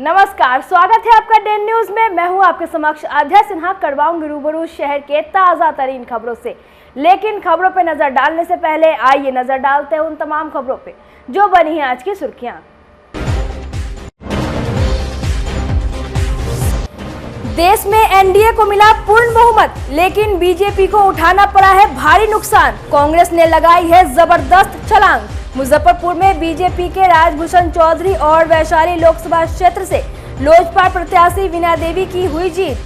नमस्कार, स्वागत है आपका डेन न्यूज में। मैं हूं आपके समक्ष आध्या सिन्हा। करवाऊंगी रूबरू शहर के ताजा तरीन खबरों से। लेकिन खबरों पे नजर डालने से पहले आइए नजर डालते हैं उन तमाम खबरों पे जो बनी हैं आज की सुर्खियां। देश में एनडीए को मिला पूर्ण बहुमत, लेकिन बीजेपी को उठाना पड़ा है भारी नुकसान। कांग्रेस ने लगाई है जबरदस्त छलांग। मुजफ्फरपुर में बीजेपी के राजभूषण चौधरी और वैशाली लोकसभा क्षेत्र से लोजपा प्रत्याशी वीणा देवी की हुई जीत।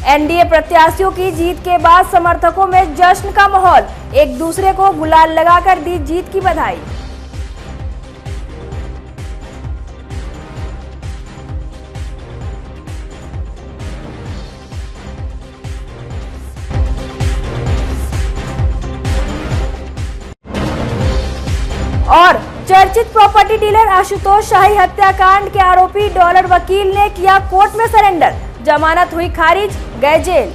एनडीए प्रत्याशियों की जीत के बाद समर्थकों में जश्न का माहौल, एक दूसरे को गुलाल लगाकर दी जीत की बधाई। और चर्चित प्रॉपर्टी डीलर आशुतोष शाही हत्याकांड के आरोपी डॉलर वकील ने किया कोर्ट में सरेंडर, जमानत हुई खारिज, गए जेल।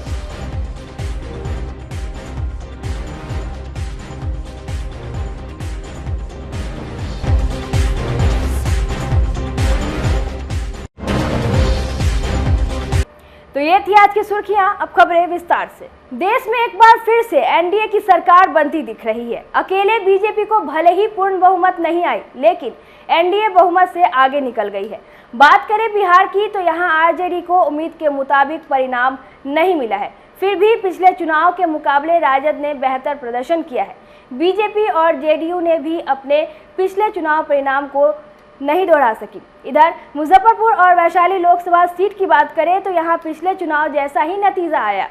तो ये थी आज की सुर्खियां। अब खबरें विस्तार से। देश में एक बार फिर से एनडीए की सरकार बनती दिख रही है। अकेले बीजेपी को भले ही पूर्ण बहुमत नहीं आई, लेकिन एनडीए बहुमत से आगे निकल गई है। बात करें बिहार की, तो यहां आरजेडी को उम्मीद के मुताबिक परिणाम नहीं मिला है। फिर भी पिछले चुनाव के मुकाबले राजद ने बेहतर प्रदर्शन किया है। बीजेपी और जेडीयू ने भी अपने पिछले चुनाव परिणाम को नहीं दोहरा सकी। इधर मुजफ्फरपुर और वैशाली लोकसभा सीट की बात करें तो यहां पिछले चुनाव जैसा ही नतीजा आया।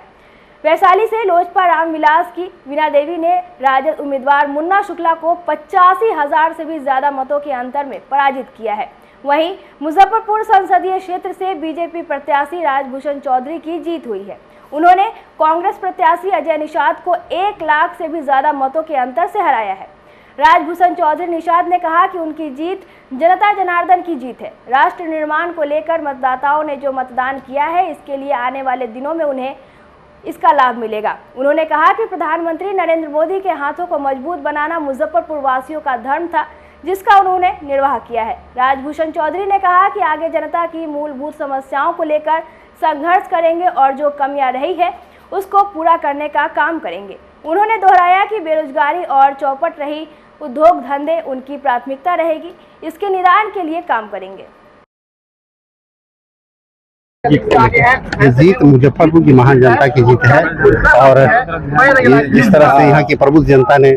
वैशाली से लोजपा रामविलास की वीणा देवी ने राजद उम्मीदवार मुन्ना शुक्ला को 85,000 से भी ज्यादा मतों के अंतर में पराजित किया है। वहीं मुजफ्फरपुर संसदीय क्षेत्र से बीजेपी प्रत्याशी राजभूषण चौधरी की जीत हुई है। उन्होंने कांग्रेस प्रत्याशी अजय निषाद को 1 लाख से भी ज्यादा मतों के अंतर से हराया है। राजभूषण चौधरी निषाद ने कहा कि उनकी जीत जनता जनार्दन की जीत है। राष्ट्र निर्माण को लेकर मतदाताओं ने जो मतदान किया है, इसके लिए आने वाले दिनों में उन्हें इसका लाभ मिलेगा। उन्होंने कहा कि प्रधानमंत्री नरेंद्र मोदी के हाथों को मजबूत बनाना मुजफ्फरपुर वासियों का धर्म था, जिसका उन्होंने निर्वाह किया है। राजभूषण चौधरी ने कहा कि आगे जनता की मूलभूत समस्याओं को लेकर संघर्ष करेंगे और जो कमियां रही है उसको पूरा करने का काम करेंगे। उन्होंने दोहराया कि बेरोजगारी और चौपट रही उद्योग धंधे उनकी प्राथमिकता रहेगी, इसके निदान के लिए काम करेंगे। जीत मुजफ्फरपुर की महान जनता की जीत है और जिस तरह से यहाँ की प्रबुद्ध जनता ने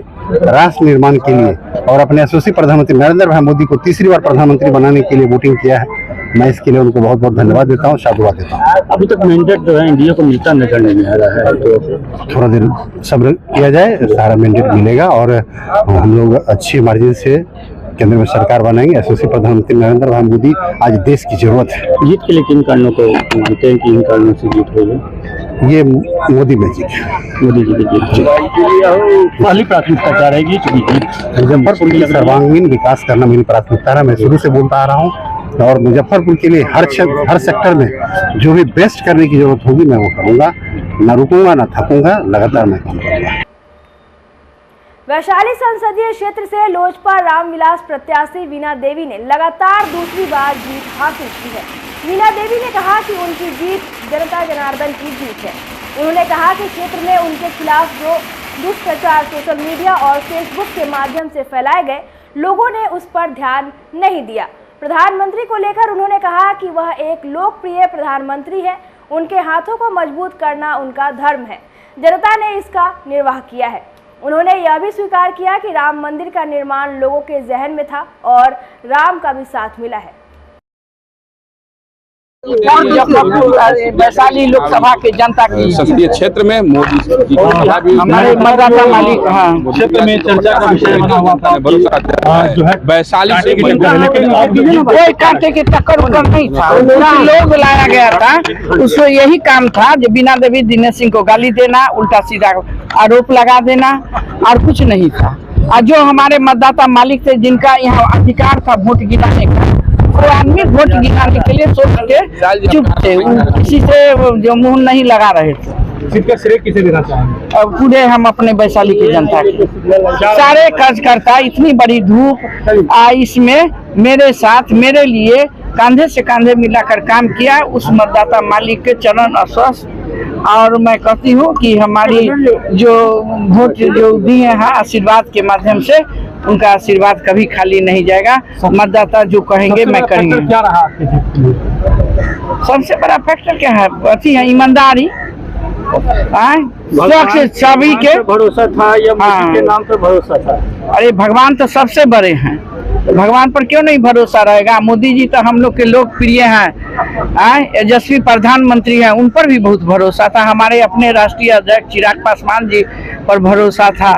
राष्ट्र निर्माण के लिए और अपने यशस्वी प्रधानमंत्री नरेंद्र भाई मोदी को तीसरी बार प्रधानमंत्री बनाने के लिए वोटिंग किया है, मैं इसके लिए उनको बहुत बहुत धन्यवाद देता हूँ, साधुवाद देता हूँ। अभी तक मैंडेट जो है इंडिया को मिलता नजर नहीं आ रहा है, तो थोड़ा देर सब्र किया जाए, सारा मैंडेट मिलेगा और हम लोग अच्छी मार्जिन से केंद्र में सरकार बनाएंगे। यशस्वी प्रधानमंत्री नरेंद्र भाई मोदी आज देश की जरूरत है। जीत के लिए किन कारणों को मानते हैं कि इन कारणों से जीत होगी? ये मोदी मैजिक है, मोदी जी की जीत। पहली प्राथमिकता क्या रहेगी? मुजफ्फरपुर की सर्वांगीण विकास करना मेरी प्राथमिकता है। मैं शुरू से बोलता आ रहा हूँ और मुजफ्फरपुर के लिए हर सेक्टर में जो भी बेस्ट करने की जरूरत होगी मैं वो करूँगा, ना रुकूंगा ना थकूंगा, लगातार मैं काम करूँगा। वैशाली संसदीय क्षेत्र से लोजपा रामविलास प्रत्याशी वीणा देवी ने लगातार दूसरी बार जीत हासिल की है। वीणा देवी ने कहा कि उनकी जीत जनता जनार्दन की जीत है। उन्होंने कहा कि क्षेत्र में उनके खिलाफ जो दुष्प्रचार सोशल मीडिया और फेसबुक के माध्यम से फैलाए गए, लोगों ने उस पर ध्यान नहीं दिया। प्रधानमंत्री को लेकर उन्होंने कहा कि वह एक लोकप्रिय प्रधानमंत्री है, उनके हाथों को मजबूत करना उनका धर्म है, जनता ने इसका निर्वाह किया है। उन्होंने यह भी स्वीकार किया कि राम मंदिर का निर्माण लोगों के जहन में था और राम का भी साथ मिला है। वैशाली लोकसभा के जनता की संसदीय क्षेत्र में मोदी हमारे मतदाता मालिक क्षेत्र में चर्चा का विषय बना हुआ था जो है वैशाली से कोई कांटे की टक्कर उधर नहीं था। लोग लाया गया था, उसको यही काम था जो वीणा देवी दिनेश सिंह को गाली देना, उल्टा सीधा आरोप लगा देना और कुछ नहीं था। और जो हमारे मतदाता मालिक थे, जिनका यहाँ अधिकार था वोट गिराने का, वो आदमी वोट गिराने के लिए सोच के चुप थे, किसी से जो मुंह नहीं लगा रहे थे। सीट का श्रेय किसे देना चाहेंगे? और पूरे हम अपने वैशाली की जनता के सारे कार्यकर्ता, इतनी बड़ी धूप इसमें मेरे साथ मेरे लिए कंधे से कंधे मिलाकर काम किया, उस मतदाता मालिक के चरण अस्पर्श। और मैं कहती हूँ कि हमारी जो वोट जो दिए हैं आशीर्वाद के माध्यम से, उनका आशीर्वाद कभी खाली नहीं जाएगा। मतदाता जो कहेंगे मैं करेंगे। क्या रहा आपके जीत के लिए? सबसे बड़ा फैक्टर क्या है? अथी है ईमानदारी, सभी के भरोसा था या हाँ। मोदी के नाम पर भरोसा था? अरे भगवान तो सबसे बड़े हैं, तो भगवान पर क्यों नहीं भरोसा रहेगा? मोदी जी तो हम लोग के लोकप्रिय हैं, यशस्वी प्रधानमंत्री हैं, उन पर भी बहुत भरोसा था। हमारे अपने राष्ट्रीय अध्यक्ष चिराग पासवान जी पर भरोसा था,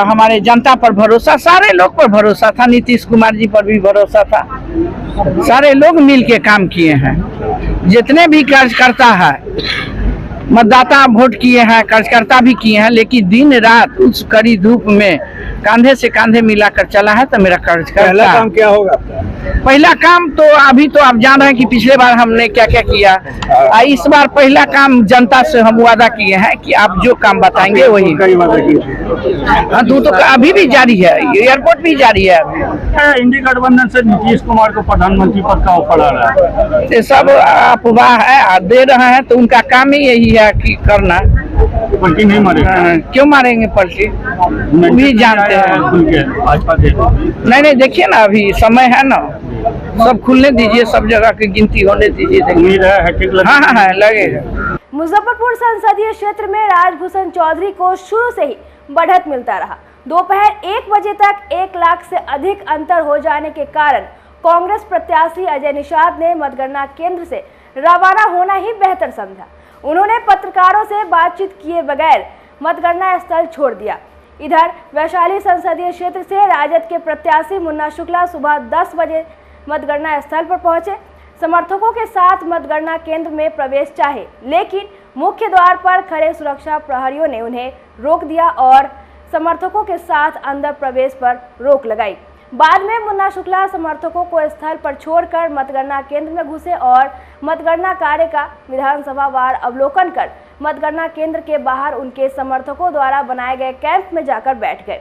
हमारे जनता पर भरोसा, सारे लोग पर भरोसा था, नीतीश कुमार जी पर भी भरोसा था। सारे लोग मिल के काम किए हैं, जितने भी कार्यकर्ता है, मतदाता वोट किए हैं, कार्यकर्ता भी किए हैं, लेकिन दिन रात उस कड़ी धूप में कंधे से कंधे मिलाकर चला है। तो मेरा कार्यकर्ता पहला काम क्या होगा? पहला काम तो अभी तो आप जान रहे हैं कि पिछले बार हमने क्या क्या किया। इस बार पहला काम जनता से हम वादा किए हैं कि आप जो काम बताएंगे वही। तो अभी भी जारी है, एयरपोर्ट भी जारी है। इंडी गठबंधन से नीतीश कुमार को प्रधानमंत्री पद का ऑफर आ रहा है, ये सब अफवाह है, दे रहे हैं तो उनका काम ही यही है कि करना। पलटी नहीं मारेगा? क्यों मारेंगे पलटी? भी जानते हैं। भाजपा नहीं देखिए ना, अभी समय है ना, सब खुलने दीजिए, सब जगह की गिनती होने दीजिए। उम्मीद है हाँ लगेगा। मुजफ्फरपुर संसदीय क्षेत्र में राजभूषण चौधरी को शुरू से ही बढ़त मिलता रहा। दोपहर 1 बजे तक 1 लाख से अधिक अंतर हो जाने के कारण कांग्रेस प्रत्याशी अजय निषाद ने मतगणना केंद्र से रवाना होना ही बेहतर समझा। उन्होंने पत्रकारों से बातचीत किए बगैर मतगणना स्थल छोड़ दिया। इधर वैशाली संसदीय क्षेत्र से राजद के प्रत्याशी मुन्ना शुक्ला सुबह 10 बजे मतगणना स्थल पर पहुंचे। समर्थकों के साथ मतगणना केंद्र में प्रवेश चाहे, लेकिन मुख्य द्वार पर खड़े सुरक्षा प्रहरियों ने उन्हें रोक दिया और समर्थकों के साथ अंदर प्रवेश पर रोक लगाई। बाद में मुन्ना शुक्ला समर्थकों को स्थल पर छोड़कर मतगणना केंद्र में घुसे और मतगणना कार्य का विधानसभा वार अवलोकन कर मतगणना केंद्र के बाहर उनके समर्थकों द्वारा बनाए गए कैंप में जाकर बैठ गए।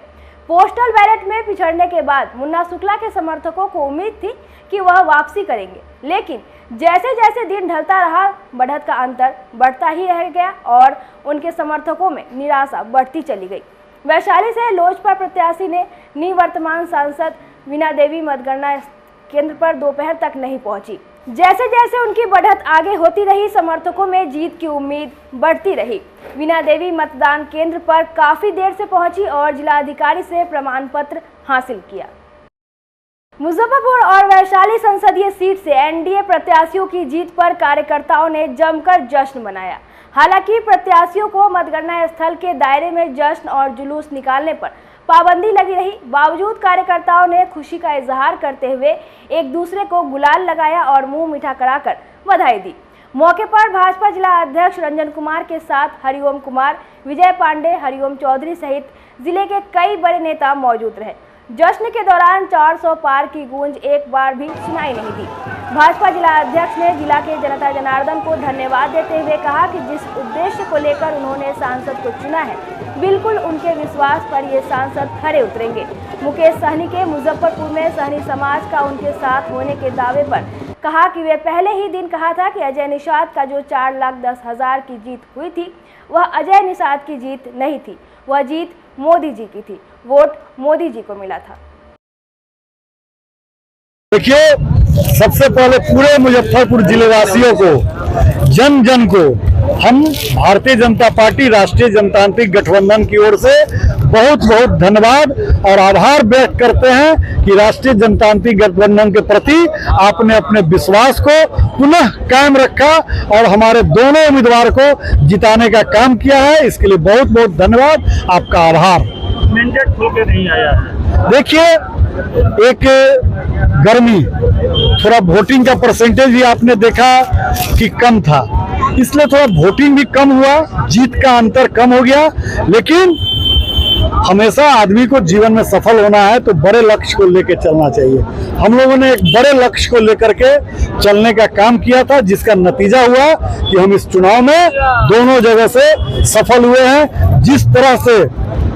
पोस्टल बैलेट में पिछड़ने के बाद मुन्ना शुक्ला के समर्थकों को उम्मीद थी कि वह वापसी करेंगे, लेकिन जैसे जैसे दिन ढलता रहा बढ़त का अंतर बढ़ता ही रह गया और उनके समर्थकों में निराशा बढ़ती चली गई। वैशाली से लोजपा प्रत्याशी ने निवर्तमान सांसद वीणा देवी मतगणना केंद्र पर दोपहर तक नहीं पहुंची। जैसे जैसे उनकी बढ़त आगे होती रही, समर्थकों में जीत की उम्मीद बढ़ती रही। वीणा देवी मतदान केंद्र पर काफी देर से पहुंची और जिलाधिकारी से प्रमाण पत्र हासिल किया। मुजफ्फरपुर और वैशाली संसदीय सीट से एनडीए प्रत्याशियों की जीत पर कार्यकर्ताओं ने जमकर जश्न मनाया। हालांकि प्रत्याशियों को मतगणना स्थल के दायरे में जश्न और जुलूस निकालने पर पाबंदी लगी रही, बावजूद कार्यकर्ताओं ने खुशी का इजहार करते हुए एक दूसरे को गुलाल लगाया और मुंह मीठा कराकर बधाई दी। मौके पर भाजपा जिला अध्यक्ष रंजन कुमार के साथ हरिओम कुमार, विजय पांडे, हरिओम चौधरी सहित जिले के कई बड़े नेता मौजूद रहे। जश्न के दौरान 400 पार की गूंज एक बार भी सुनाई नहीं दी। भाजपा जिला अध्यक्ष ने जिला के जनता जनार्दन को धन्यवाद देते हुए कहा कि जिस उद्देश्य को लेकर उन्होंने सांसद को चुना है, बिल्कुल उनके विश्वास पर ये सांसद खरे उतरेंगे। मुकेश सहनी के मुजफ्फरपुर में सहनी समाज का उनके साथ होने के दावे पर कहा कि वे पहले ही दिन कहा था कि अजय निषाद का जो 4,10,000 की जीत हुई थी, वह अजय निषाद की जीत नहीं थी, वह जीत मोदी जी की थी। वोट मोदी जी को मिला था। देखिए, सबसे पहले पूरे मुजफ्फरपुर जिले वासियों को, जन जन को हम भारतीय जनता पार्टी राष्ट्रीय जनतांत्रिक गठबंधन की ओर से बहुत बहुत धन्यवाद और आभार व्यक्त करते हैं कि राष्ट्रीय जनतांत्रिक गठबंधन के प्रति आपने अपने विश्वास को पुनः कायम रखा और हमारे दोनों उम्मीदवार को जिताने का काम किया है। इसके लिए बहुत बहुत धन्यवाद, आपका आभार। मैंडेट खुल के नहीं आया है। देखिए, एक गर्मी, थोड़ा वोटिंग का परसेंटेज भी आपने देखा कि कम था, इसलिए थोड़ा वोटिंग भी कम हुआ, जीत का अंतर कम हो गया। लेकिन हमेशा आदमी को जीवन में सफल होना है तो बड़े लक्ष्य को लेकर चलना चाहिए। हम लोगों ने एक बड़े लक्ष्य को लेकर के चलने का काम किया था, जिसका नतीजा हुआ कि हम इस चुनाव में दोनों जगह से सफल हुए हैं। जिस तरह से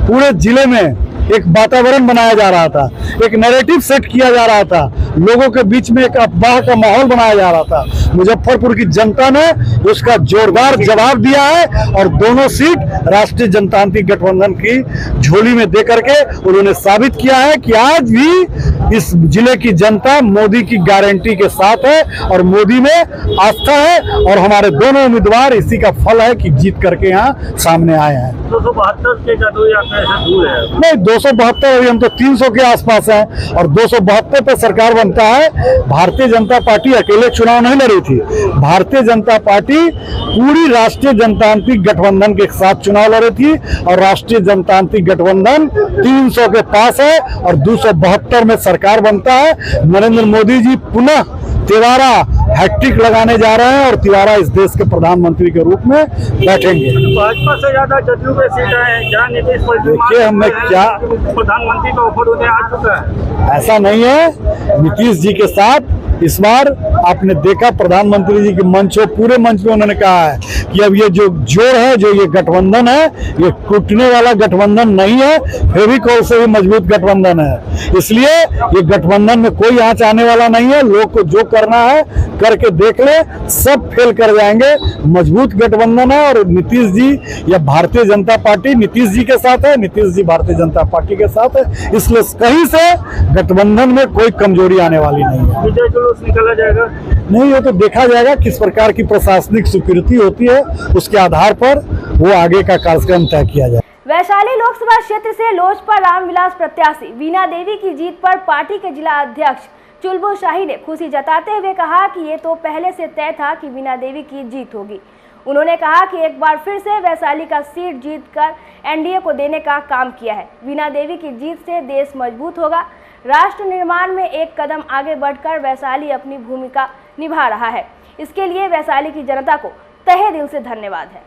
पूरे जिले में एक वातावरण बनाया जा रहा था, एक नैरेटिव सेट किया जा रहा था, लोगों के बीच में एक अफवाह का माहौल बनाया जा रहा था, मुजफ्फरपुर की जनता ने उसका जोरदार जवाब दिया है और दोनों सीट राष्ट्रीय जनतांत्रिक गठबंधन की झोली में दे करके उन्होंने साबित किया है कि आज भी इस जिले की जनता मोदी की गारंटी के साथ है और मोदी में आस्था है और हमारे दोनों उम्मीदवार इसी का फल है कि जीत करके यहाँ सामने आए हैं। 272 के जादू या कैसे दूर है? नहीं, 272 अभी हम तो 300 के आसपास हैं और 272 पे सरकार बनता है। भारतीय जनता पार्टी अकेले चुनाव नहीं लड़ी थी, भारतीय जनता पार्टी पूरी राष्ट्रीय जनतांत्रिक गठबंधन के साथ चुनाव लड़ी थी और राष्ट्रीय जनतांत्रिक गठबंधन 300 के पास है और 272 में सरकार बनता है। नरेंद्र मोदी जी पुनः तिवारा हैट्रिक लगाने जा रहे हैं और तिवारा इस देश के प्रधानमंत्री के रूप में बैठेंगे। भाजपा से ज्यादा जदयू पे सीटें हैं, जहाँ नीतीश देखिए, हमें क्या प्रधानमंत्री का ऑफर उन्हें आ चुका है। ऐसा नहीं है। नीतीश जी के साथ इस बार आपने देखा प्रधानमंत्री जी के मंचों पूरे मंच में उन्होंने कहा है कि अब ये जो जोड़ है, जो ये गठबंधन है, ये टूटने वाला गठबंधन नहीं है, फेविकोल से भी मजबूत गठबंधन है। इसलिए ये गठबंधन में कोई आंच आने वाला नहीं है। लोग को जो करना है करके देख ले, सब फेल कर जाएंगे। मजबूत गठबंधन है और नीतीश जी या भारतीय जनता पार्टी नीतीश जी के साथ है, नीतीश जी भारतीय जनता पार्टी के साथ है। इसलिए कहीं से गठबंधन में कोई कमजोरी आने वाली नहीं है। विजय जुलूस निकाला जाएगा? नहीं, वो तो देखा जाएगा किस प्रकार की प्रशासनिक स्वीकृति होती है, उसके आधार पर वो आगे का कार्यक्रम तय किया जाए। वैशाली लोकसभा क्षेत्र से लोजपा रामविलास प्रत्याशी वीणा देवी की जीत पर पार्टी के जिला अध्यक्ष चुलबुल शाही ने खुशी जताते हुए कहा कि ये तो पहले से तय था कि वीणा देवी की जीत होगी। उन्होंने कहा कि एक बार फिर से वैशाली का सीट जीतकर एनडीए को देने का काम किया है। वीणा देवी की जीत से देश मजबूत होगा। राष्ट्र निर्माण में एक कदम आगे बढ़कर वैशाली अपनी भूमिका निभा रहा है। इसके लिए वैशाली की जनता को तहे दिल से धन्यवाद है।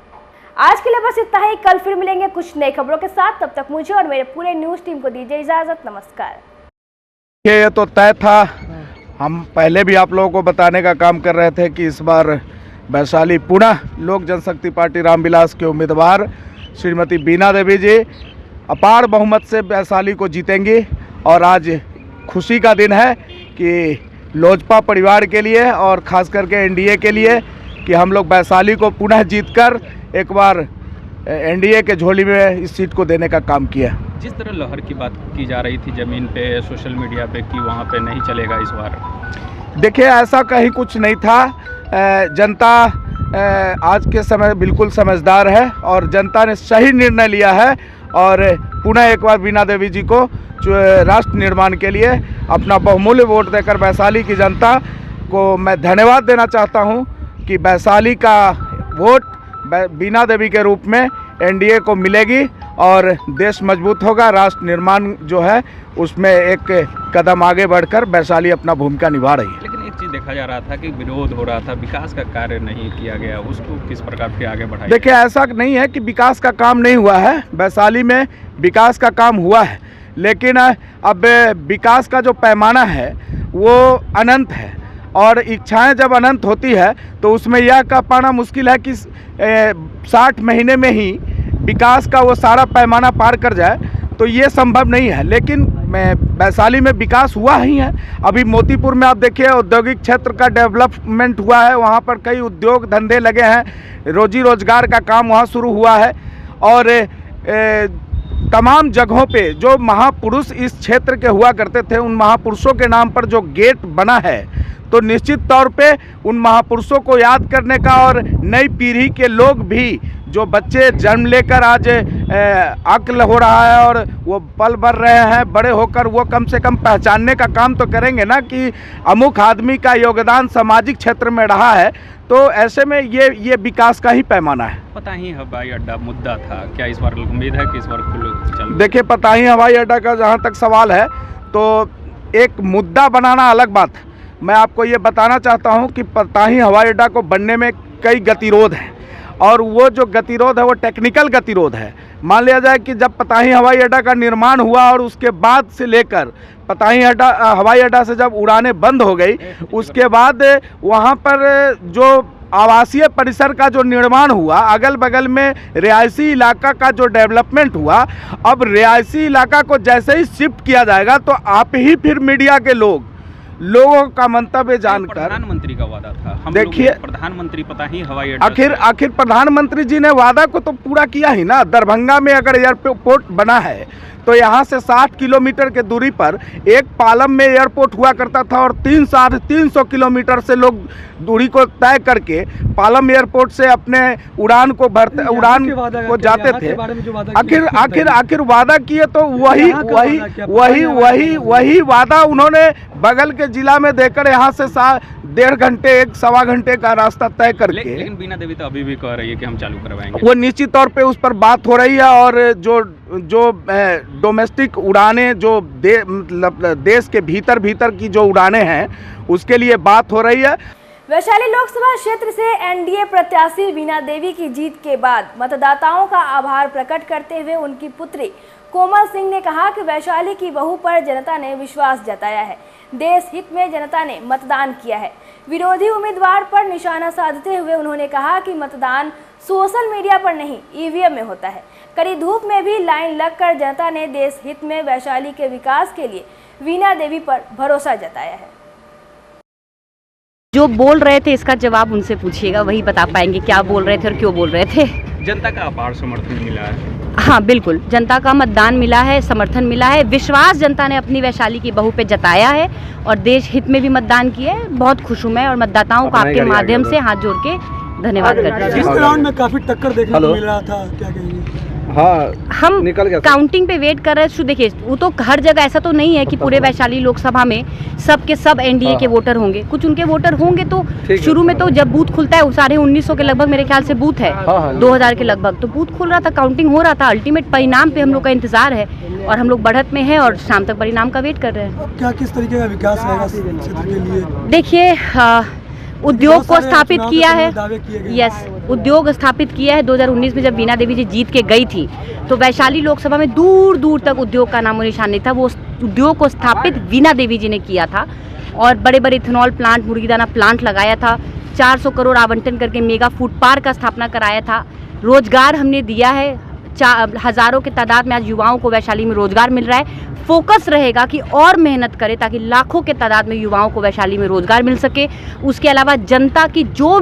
आज के लिए बस इतना ही। कल फिर मिलेंगे कुछ नई खबरों के साथ। तब तक मुझे और मेरे पूरे न्यूज टीम को दीजिए इजाजत। नमस्कार। ये तो तय था, हम पहले भी आप लोगों को बताने का काम कर रहे थे कि इस बार वैशाली पुनः लोक जनशक्ति पार्टी रामविलास के उम्मीदवार श्रीमती वीणा देवी जी अपार बहुमत से वैशाली को जीतेंगी। और आज खुशी का दिन है कि लोजपा परिवार के लिए और ख़ास करके एनडीए के लिए कि हम लोग वैशाली को पुनः जीतकर एक बार एनडीए के झोली में इस सीट को देने का काम किया। जिस तरह लहर की बात की जा रही थी ज़मीन पे, सोशल मीडिया पे कि वहाँ पे नहीं चलेगा इस बार, देखिए ऐसा कहीं कुछ नहीं था। जनता आज के समय बिल्कुल समझदार है और जनता ने सही निर्णय लिया है और पुनः एक बार वीणा देवी जी को राष्ट्र निर्माण के लिए अपना बहुमूल्य वोट देकर वैशाली की जनता को मैं धन्यवाद देना चाहता हूं कि वैशाली का वोट वीणा देवी के रूप में एनडीए को मिलेगी और देश मजबूत होगा। राष्ट्र निर्माण जो है उसमें एक कदम आगे बढ़कर वैशाली अपना भूमिका निभा रही है। लेकिन एक चीज़ देखा जा रहा था कि विरोध हो रहा था, विकास का कार्य नहीं किया गया, उसको किस प्रकार से आगे बढ़ाया? देखिए ऐसा नहीं है कि विकास का काम नहीं हुआ है, वैशाली में विकास का काम हुआ है, लेकिन अब विकास का जो पैमाना है वो अनंत है और इच्छाएं जब अनंत होती है तो उसमें यह कह पाना मुश्किल है कि 60 महीने में ही विकास का वो सारा पैमाना पार कर जाए, तो ये संभव नहीं है। लेकिन वैशाली में विकास हुआ ही है। अभी मोतीपुर में आप देखिए औद्योगिक क्षेत्र का डेवलपमेंट हुआ है, वहाँ पर कई उद्योग धंधे लगे हैं, रोजी रोजगार का काम वहाँ शुरू हुआ है और तमाम जगहों पे जो महापुरुष इस क्षेत्र के हुआ करते थे उन महापुरुषों के नाम पर जो गेट बना है, तो निश्चित तौर पे उन महापुरुषों को याद करने का और नई पीढ़ी के लोग भी जो बच्चे जन्म लेकर आज अक्ल हो रहा है और वो पल भर रहे हैं, बड़े होकर वो कम से कम पहचानने का काम तो करेंगे ना कि अमुक आदमी का योगदान सामाजिक क्षेत्र में रहा है। तो ऐसे में ये विकास का ही पैमाना है। पताही हवाई अड्डा मुद्दा था, क्या इस बार उम्मीद है कि इस बार खुल? देखिए पताही हवाई अड्डा का जहाँ तक सवाल है तो एक मुद्दा बनाना अलग बात है। मैं आपको ये बताना चाहता हूँ कि पताही हवाई अड्डा को बनने में कई गतिरोध हैं और वो जो गतिरोध है वो टेक्निकल गतिरोध है। मान लिया जाए कि जब पताही हवाई अड्डा का निर्माण हुआ और उसके बाद से लेकर पताही हवाई अड्डा से जब उड़ानें बंद हो गई, उसके बाद वहाँ पर जो आवासीय परिसर का जो निर्माण हुआ, अगल बगल में रिहायशी इलाका का जो डेवलपमेंट हुआ, अब रिहायशी इलाका को जैसे ही शिफ्ट किया जाएगा तो आप ही फिर मीडिया के लोगों का मंतव्य जानकर, प्रधानमंत्री का वादा था, हम देखिए प्रधानमंत्री पताही हवाई अड्डा, आखिर प्रधानमंत्री जी ने वादा को तो पूरा किया ही ना। दरभंगा में अगर एयरपोर्ट बना है तो यहाँ से 60 किलोमीटर के दूरी पर एक पालम में एयरपोर्ट हुआ करता था और 300 किलोमीटर से लोग दूरी को तय करके पालम एयरपोर्ट से अपने उड़ान को जाते थे। आखिर वादा किए तो वही वादा उन्होंने बगल के जिला में देकर यहाँ से 1.5 घंटे 1-1.25 घंटे का रास्ता तय करके, लेकिन बीना देवी तो अभी भी कह रही है कि हम चालू करवाएंगे। वो निश्चित तौर पे उस पर बात हो रही है और जो डोमेस्टिक उड़ानें जो देश के भीतर की जो उड़ानें हैं उसके लिए बात हो रही है। वैशाली लोकसभा क्षेत्र से एनडीए प्रत्याशी बीना देवी की जीत के बाद मतदाताओं का आभार प्रकट करते हुए उनकी पुत्री कोमल सिंह ने कहा कि वैशाली की बहू पर जनता ने विश्वास जताया है। देश हित में जनता ने मतदान किया है। विरोधी उम्मीदवार पर निशाना साधते हुए उन्होंने कहा कि मतदान सोशल मीडिया पर नहीं, ईवीएम में होता है। कड़ी धूप में भी लाइन लगकर जनता ने देश हित में वैशाली के विकास के लिए बीना देवी पर भरोसा जताया है। जो बोल रहे थे इसका जवाब उनसे पूछिएगा, वही बता पाएंगे क्या बोल रहे थे और क्यों बोल रहे थे। जनता का अपार समर्थन मिला है। हाँ बिल्कुल, जनता का मतदान मिला है, समर्थन मिला है, विश्वास जनता ने अपनी वैशाली की बहू पे जताया है और देश हित में भी मतदान किया है। बहुत खुश हूँ मैं और मतदाताओं को आपके माध्यम से हाथ जोड़ के धन्यवाद करती हूँ। इस राउंड में काफी टक्कर देखने को मिल रहा था, क्या कहेंगे? हाँ, हम काउंटिंग पे वेट कर रहे हैं। देखिए वो तो हर जगह ऐसा तो नहीं है कि पूरे वैशाली लोकसभा में सब के सब एनडीए के वोटर होंगे, कुछ उनके वोटर होंगे। तो शुरू में तो जब बूथ खुलता है 1950 के लगभग मेरे ख्याल से बूथ है, 2000 के लगभग, तो बूथ खुल रहा था, काउंटिंग हो रहा था। अल्टीमेट परिणाम पे हम लोग का इंतजार है और हम लोग बढ़त में है और शाम तक परिणाम का वेट कर रहे हैं। क्या किस तरीके का विकास रहेगा क्षेत्र के लिए? देखिए उद्योग को स्थापित किया है, यस, उद्योग स्थापित किया है। 2019 में जब बीना देवी जी जीत के गई थी तो वैशाली लोकसभा में दूर दूर तक उद्योग का नामो निशान नहीं था। वो उद्योग को स्थापित बीना देवी जी ने किया था और बड़े बड़े इथेनॉल प्लांट, मुर्गीदाना प्लांट लगाया था, 400 करोड़ आवंटन करके मेगा फूड पार्क का स्थापना कराया था, रोजगार हमने दिया है। हजारों के तादाद में आज युवाओं को वैशाली में रोजगार मिल रहा है। फोकस रहेगा कि और मेहनत करें ताकि लाखों के तादाद में युवाओं को वैशाली में रोजगार मिल सके। उसके अलावा जनता की जो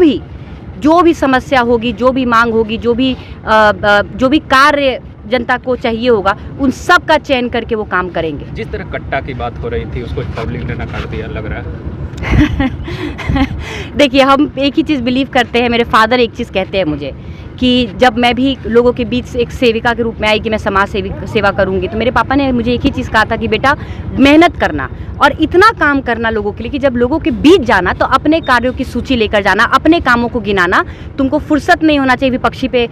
भी समस्या होगी, जो भी मांग होगी, जो भी कार्य जनता को चाहिए होगा, उन सब का चयन करके वो काम करेंगे। जिस तरह कट्टा की बात हो रही थी उसको पब्लिक ने नकार दिया लग रहा है। देखिए हम एक ही चीज़ बिलीव करते हैं। मेरे फादर एक चीज़ कहते हैं मुझे कि जब मैं भी लोगों के बीच एक सेविका के रूप में आई कि मैं समाज सेवा करूंगी, तो मेरे पापा ने मुझे एक ही चीज़ कहा था कि बेटा मेहनत करना और इतना काम करना लोगों के लिए कि जब लोगों के बीच जाना तो अपने कार्यों की सूची लेकर जाना, अपने कामों को गिनाना, तुमको फुर्सत नहीं होना चाहिए विपक्षी पे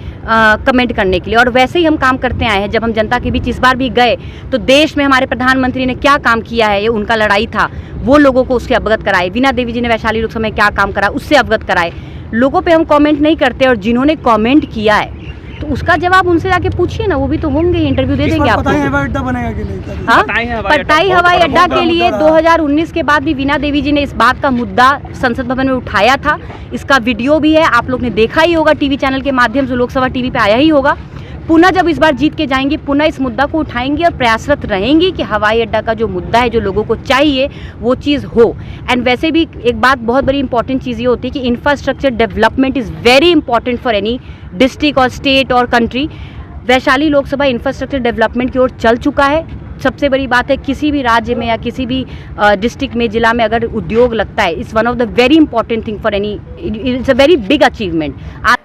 कमेंट करने के लिए। और वैसे ही हम काम करते आए हैं। जब हम जनता के बीच इस बार भी गए तो देश में हमारे प्रधानमंत्री ने क्या काम किया है, ये उनका लड़ाई था, वो लोगों को उससे अवगत कराए। बीना देवी जी ने वैशाली लोकसभा में क्या काम करा उससे अवगत कराए। लोगों पे हम कमेंट नहीं करते और जिन्होंने कमेंट किया है तो उसका जवाब उनसे जाके पूछिए ना, वो भी तो होंगे, इंटरव्यू दे देंगे आपको। पताही हवाई अड्डा बनेगा कि नहीं? हाँ, पताही हवाई अड्डा के लिए 2019 के बाद भी बीना देवी जी ने इस बात का मुद्दा संसद भवन में उठाया था। इसका वीडियो भी है, आप लोग ने देखा ही होगा टीवी चैनल के माध्यम से, लोकसभा टीवी पे आया ही होगा। पुनः जब इस बार जीत के जाएंगी पुनः इस मुद्दा को उठाएंगी और प्रयासरत रहेंगी कि हवाई अड्डा का जो मुद्दा है, जो लोगों को चाहिए, वो चीज़ हो। एंड वैसे भी एक बात बहुत बड़ी इंपॉर्टेंट चीज़ ये होती है कि infrastructure development is very important for any district और स्टेट और country. Vaishali Lok Sabha infrastructure development की ओर चल चुका है। सबसे बड़ी बात है किसी भी राज्य में या किसी भी डिस्ट्रिक्ट में, जिला में अगर उद्योग लगता है, it's one of the very important thing for any, it's a very big achievement.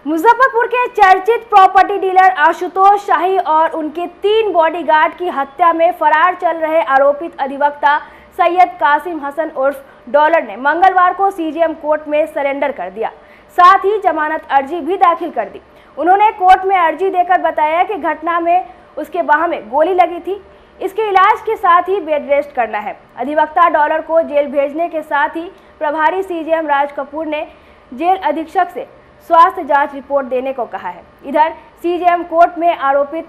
Muzaffarpur के चर्चित प्रॉपर्टी डीलर आशुतोष शाही और उनके 3 बॉडीगार्ड की हत्या में फरार चल रहे आरोपित अधिवक्ता सैयद कासिम हसन उर्फ डॉलर ने मंगलवार को सीजेएम कोर्ट में सरेंडर कर दिया। साथ ही जमानत अर्जी भी दाखिल कर दी। उन्होंने कोर्ट में अर्जी देकर बताया कि घटना में उसके बाह में गोली लगी थी, इसके इलाज के साथ ही बेड रेस्ट करना है। अधिवक्ता डॉलर को जेल भेजने के साथ ही प्रभारी सीजेएम राज कपूर ने जेल अधीक्षक से स्वास्थ्य जांच रिपोर्ट देने को कहा है। इधर सीजेएम कोर्ट में आरोपित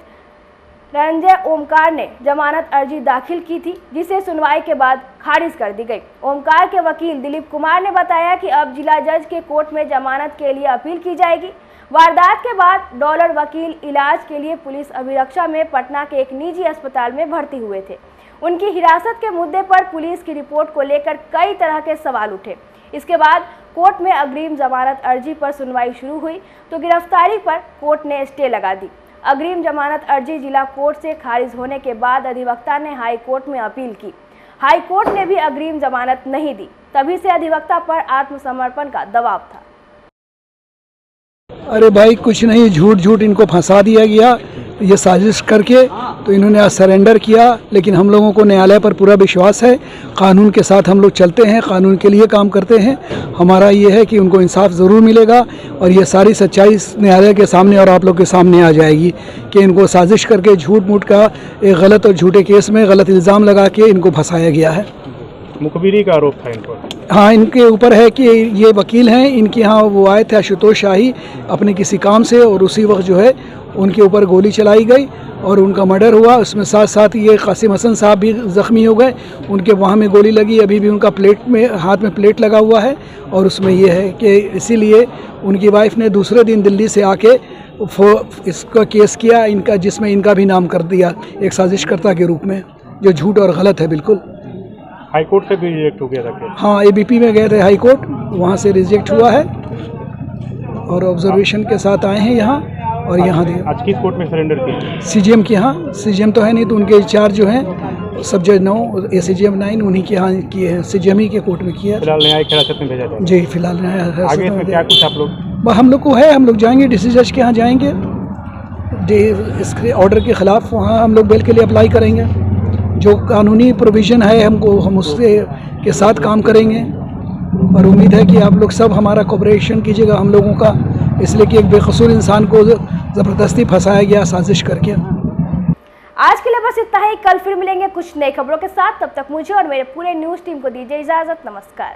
रंजय ओमकार ने जमानत अर्जी दाखिल की थी, जिसे सुनवाई के बाद खारिज कर दी गई। ओमकार के वकील दिलीप कुमार ने बताया कि अब जिला जज के कोर्ट में जमानत के लिए अपील की जाएगी। वारदात के बाद डॉलर वकील इलाज के लिए पुलिस अभिरक्षा में पटना के एक निजी अस्पताल में भर्ती हुए थे। उनकी हिरासत के मुद्दे पर पुलिस की रिपोर्ट को लेकर कई तरह के सवाल उठे। इसके बाद कोर्ट में अग्रिम जमानत अर्जी पर सुनवाई शुरू हुई तो गिरफ्तारी पर कोर्ट ने स्टे लगा दी। अग्रिम जमानत अर्जी जिला कोर्ट से खारिज होने के बाद अधिवक्ता ने हाई कोर्ट में अपील की। हाई कोर्ट ने भी अग्रिम जमानत नहीं दी, तभी से अधिवक्ता पर आत्मसमर्पण का दबाव था। अरे भाई कुछ नहीं, झूठ झूठ इनको फंसा दिया गया ये साजिश करके, तो इन्होंने आज सरेंडर किया। लेकिन हम लोगों को न्यायालय पर पूरा विश्वास है, कानून के साथ हम लोग चलते हैं, कानून के लिए काम करते हैं। हमारा ये है कि उनको इंसाफ ज़रूर मिलेगा और ये सारी सच्चाई न्यायालय के सामने और आप लोग के सामने आ जाएगी कि इनको साजिश करके झूठ मूठ का एक गलत और झूठे केस में गलत इल्ज़ाम लगा के इनको फंसाया गया है। मुखबिरी का आरोप था इन पर। हाँ, इनके ऊपर है कि ये वकील हैं, इनके यहाँ वो आए थे आशुतोष शाही अपने किसी काम से, और उसी वक्त जो है उनके ऊपर गोली चलाई गई और उनका मर्डर हुआ। उसमें साथ साथ ये कासिम हसन साहब भी ज़ख्मी हो गए, उनके वहाँ में गोली लगी, अभी भी उनका प्लेट में हाथ में प्लेट लगा हुआ है। और उसमें ये है कि इसीलिए उनकी वाइफ ने दूसरे दिन दिल्ली से आके इसका केस किया इनका, जिसमें इनका भी नाम कर दिया एक साजिशकर्ता के रूप में, जो झूठ और गलत है बिल्कुल। हाई कोर्ट से भी रिजेक्ट हो गया था। हाँ, एबीपी में गए थे हाई कोर्ट, वहाँ से रिजेक्ट हुआ है और ऑब्जर्वेशन के साथ आए हैं यहाँ और यहाँ आज किस कोर्ट में सरेंडर किया? सीजीएम के यहाँ। सीजीएम तो है नहीं, तो उनके इंचार्ज जो हैं सब जज 9 एसीजीएम 9 उन्हीं के यहाँ किए हैं, सीजीएम ही के कोर्ट में किया। फिलहाल न्यायिक हिरासत में भेजा था। जी, फिलहाल न्यायिक आगे इसमें क्या कुछ आप लोग? हम लोग को है, हम लोग जाएंगे डीसी जज के यहाँ जाएंगे, इसके ऑर्डर के खिलाफ वहाँ हम लोग बेल के लिए अप्लाई करेंगे। जो कानूनी प्रोविज़न है हम उसके के साथ काम करेंगे और उम्मीद है कि आप लोग सब हमारा कोऑपरेशन कीजिएगा हम लोगों का, इसलिए कि एक बेकसूर इंसान को ज़बरदस्ती फंसाया गया साजिश करके। आज के लिए बस इतना ही। कल फिर मिलेंगे कुछ नई खबरों के साथ। तब तक मुझे और मेरे पूरे न्यूज़ टीम को दीजिए इजाज़त। नमस्कार।